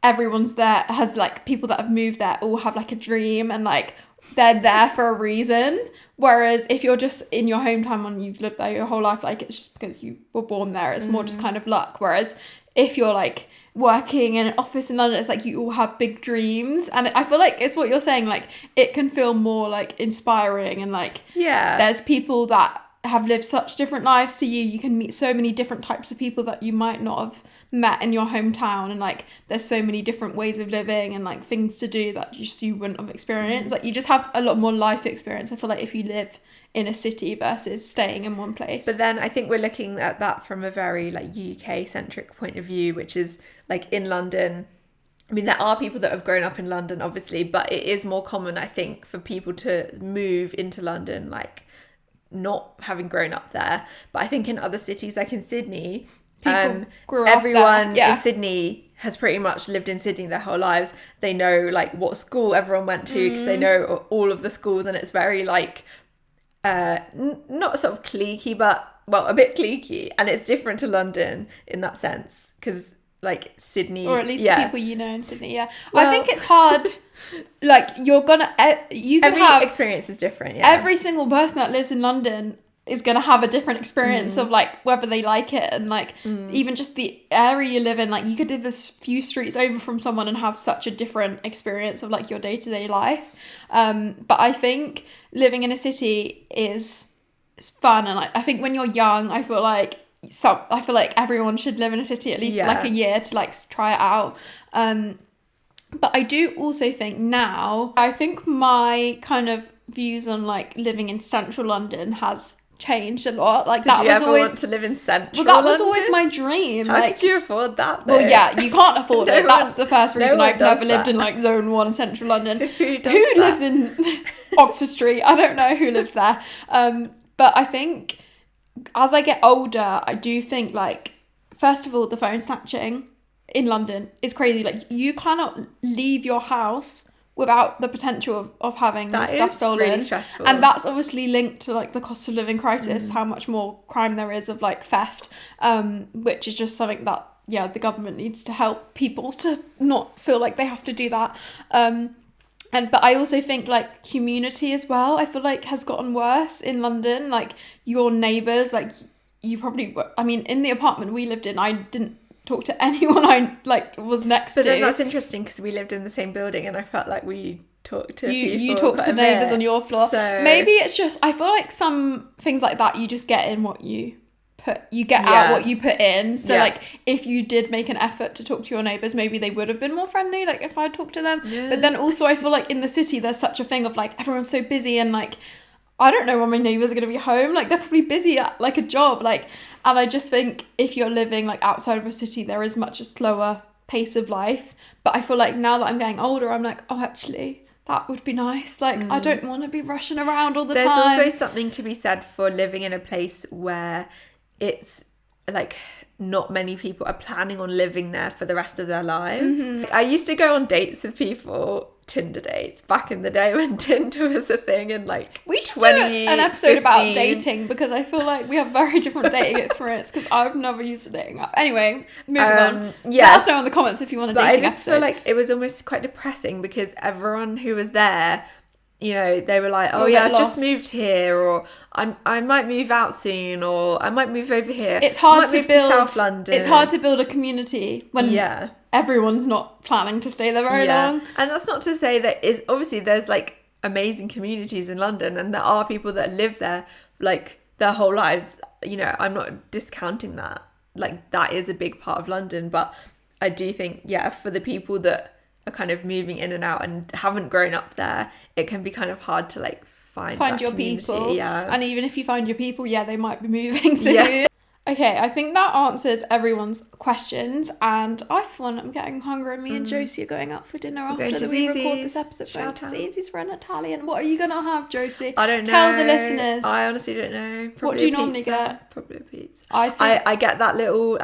everyone's there, has like people that have moved there all have like a dream, and like they're there for a reason. Whereas if you're just in your hometown and you've lived there your whole life, like it's just because you were born there, it's more just kind of luck. Whereas if you're like working in an office in London, it's like you all have big dreams, and I feel like it's what you're saying, like it can feel more like inspiring, and like there's people that have lived such different lives to you can meet so many different types of people that you might not have met in your hometown, and like there's so many different ways of living and like things to do that you wouldn't have experienced. Like you just have a lot more life experience, I feel like, if you live in a city versus staying in one place. But then I think we're looking at that from a very like UK centric point of view, which is like in London, I mean, there are people that have grown up in London obviously, but it is more common, I think, for people to move into London like not having grown up there. But I think in other cities, like in Sydney, everyone in Sydney has pretty much lived in Sydney their whole lives. They know like what school everyone went to, because they know all of the schools, and it's very like not sort of cliquey, but well, a bit cliquey, and it's different to London in that sense, because like Sydney, or at least the people you know in Sydney. Well, I think it's hard. Like every experience is different. Every single person that lives in London is going to have a different experience of like whether they like it, and like even just the area you live in. Like you could live a few streets over from someone and have such a different experience of like your day-to-day life. But I think living in a city is fun, and I think when you're young, I feel like everyone should live in a city at least for like a year to like try it out. But I do also think now, I think my kind of views on like living in central London has changed a lot. Like Did that you was ever always want to live in central well, that was London? always my dream. How like could you afford that though? well, yeah, you can't afford No it. That's one- the first no reason one I've does never lived that. in like zone 1 central London. Who does Who that? lives in Oxford Street? I don't know who lives there. But I think as I get older, I do think like, first of all, the phone snatching in London is crazy. Like you cannot leave your house without the potential of having your That stuff is stolen. really stressful. And that's obviously linked to like the cost of living crisis, how much more crime there is of like theft, which is just something that, yeah, the government needs to help people to not feel like they have to do that. But I also think like community as well, I feel like has gotten worse in London. Like your neighbours, like you probably, I mean, in the apartment we lived in, I didn't talk to anyone I like was next But to. then that's interesting because we lived in the same building and I felt like we talked to people. You talk quite to a neighbours bit. on your floor. So Maybe it's just, I feel like some things like that you just get in what you put, you get Yeah. out what you put in. So Yeah. like if you did make an effort to talk to your neighbours, maybe they would have been more friendly, like if I talked to them. Yeah. But then also I feel like in the city there's such a thing of like everyone's so busy and like I don't know when my neighbours are going to be home. Like they're probably busy at like a job. Like, and I just think if you're living like outside of a city, there is much a slower pace of life. But I feel like now that I'm getting older, I'm like, oh, actually, that would be nice. Like, I don't want to be rushing around all the There's time. also something to be said for living in a place where it's like not many people are planning on living there for the rest of their lives. I used to go on dates with people, Tinder dates, back in the day when Tinder was a thing in like We should do an episode about 2015. dating because I feel like we have very different dating experience because I've never used a dating app. Anyway, moving on. yeah. Let us know in the comments if you want a But I dating just episode. feel like it was almost quite depressing because everyone who was there, you know, they were like, oh You'll yeah, get I've just lost. moved here, or I might move out soon, or I might move over here. It's hard might to move build. South London. It's hard to build a community when Yeah. everyone's not planning to stay there very long. And that's not to say that is obviously there's like amazing communities in London and there are people that live there like their whole lives. You know, I'm not discounting that. Like that is a big part of London, but I do think, yeah, for the people that are kind of moving in and out and haven't grown up there, it can be kind of hard to like find that Your community. people. Yeah. And even if you find your people, yeah, they might be moving soon. Yeah. Okay, I think that answers everyone's questions. And I, for one, I'm getting hungry. Me and Josie are going out for dinner going after to we record Zizzi's. this episode. Going Shout to out. Zizzi's for an Italian. What are you going to have, Josie? I don't know. Tell the listeners. I honestly don't know. Probably What do you a normally pizza. get? Probably a pizza. I think... I get that little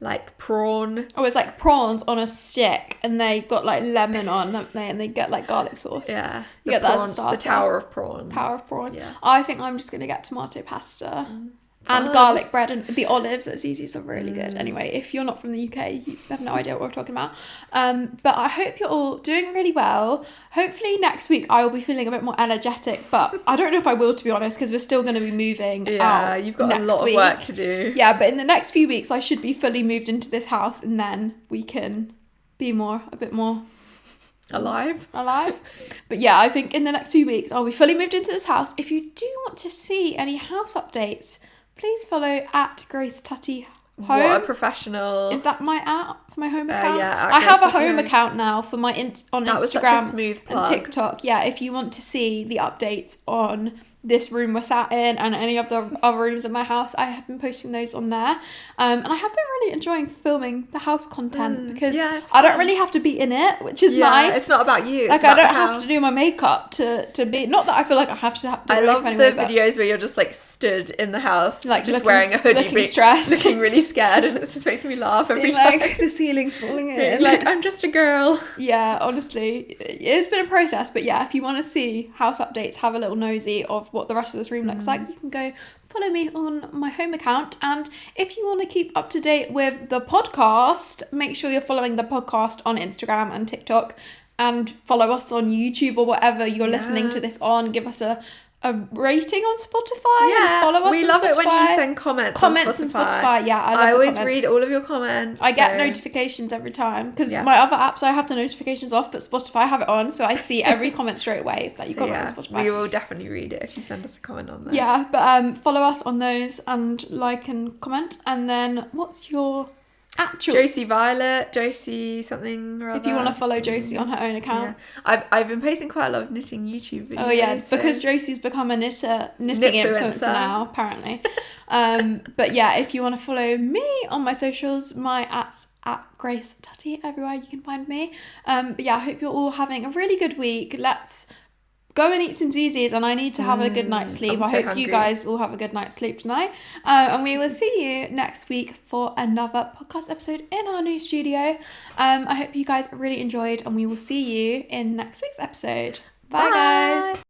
like prawn. Oh, it's like prawns on a stick and they got like lemon on, don't they? And they get like garlic sauce. Yeah. You get that as a prawn, starter. the tower of prawns. Tower of prawns. Yeah. I think I'm just going to get tomato pasta. And Fun. garlic bread and the olives at Zizzi's are really good. Anyway, if you're not from the UK, you have no idea what we're talking about. But I hope you're all doing really well. Hopefully next week I will be feeling a bit more energetic, but I don't know if I will, to be honest, because we're still going to be moving out You've got a next lot week. of work to do. Yeah, but in the next few weeks I should be fully moved into this house and then we can be a bit more Alive. But yeah, I think in the next few weeks I'll be fully moved into this house. If you do want to see any house updates, please follow at Grace Tutty Home. What a professional. Is that my my home account? yeah, I have a Grace Tutty home Home. account now for my on That Instagram was such a smooth and plug. TikTok. Yeah, if you want to see the updates on this room we're sat in and any of the other rooms in my house, I have been posting those on there. And I have been really enjoying filming the house content because yeah, it's I don't fun. really have to be in it, which is Yeah, nice. it's not about you. It's Like about I don't the have house. to do my makeup to be. Not that I feel like I have to. Do I my love makeup the anyway, but- videos where you're just like stood in the house, Like, just looking- wearing a hoodie, looking being- stressed. looking really scared, and it just makes me laugh every Being time. like the ceiling's falling Being in. like, I'm just a girl. Yeah, honestly, it's been a process, but yeah, if you want to see house updates, have a little nosy of what the rest of this room looks like, you can go follow me on my home account. And if you want to keep up to date with the podcast, make sure you're following the podcast on Instagram and TikTok, and follow us on YouTube or whatever you're listening to this on. Give us a rating on Spotify. Yeah, and follow us we on love it when you Spotify. send comments Comments on on Spotify. Spotify. Yeah, I love I the always comments. read all of your comments. I get so- notifications every time because Yeah. my other apps I have the notifications off, but Spotify I have it on, so I see every comment straight away that you So comment yeah, on Spotify. we will definitely read it if you send us a comment on there. Yeah, but follow us on those and like and comment. And then what's your Josie Violet, Josie something or other. If you want to follow Josie on her own accounts. Yeah. I've been posting quite a lot of knitting YouTube videos. Oh yeah, because Josie's become a knitting influencer now, apparently. But yeah, if you want to follow me on my socials, my at Grace Tutty, everywhere you can find me. But yeah, I hope you're all having a really good week. Let's go and eat some Zuzis, and I need to have a good night's sleep. I hope you guys all have a good night's sleep tonight. And we will see you next week for another podcast episode in our new studio. I hope you guys really enjoyed, and we will see you in next week's episode. Bye. Guys.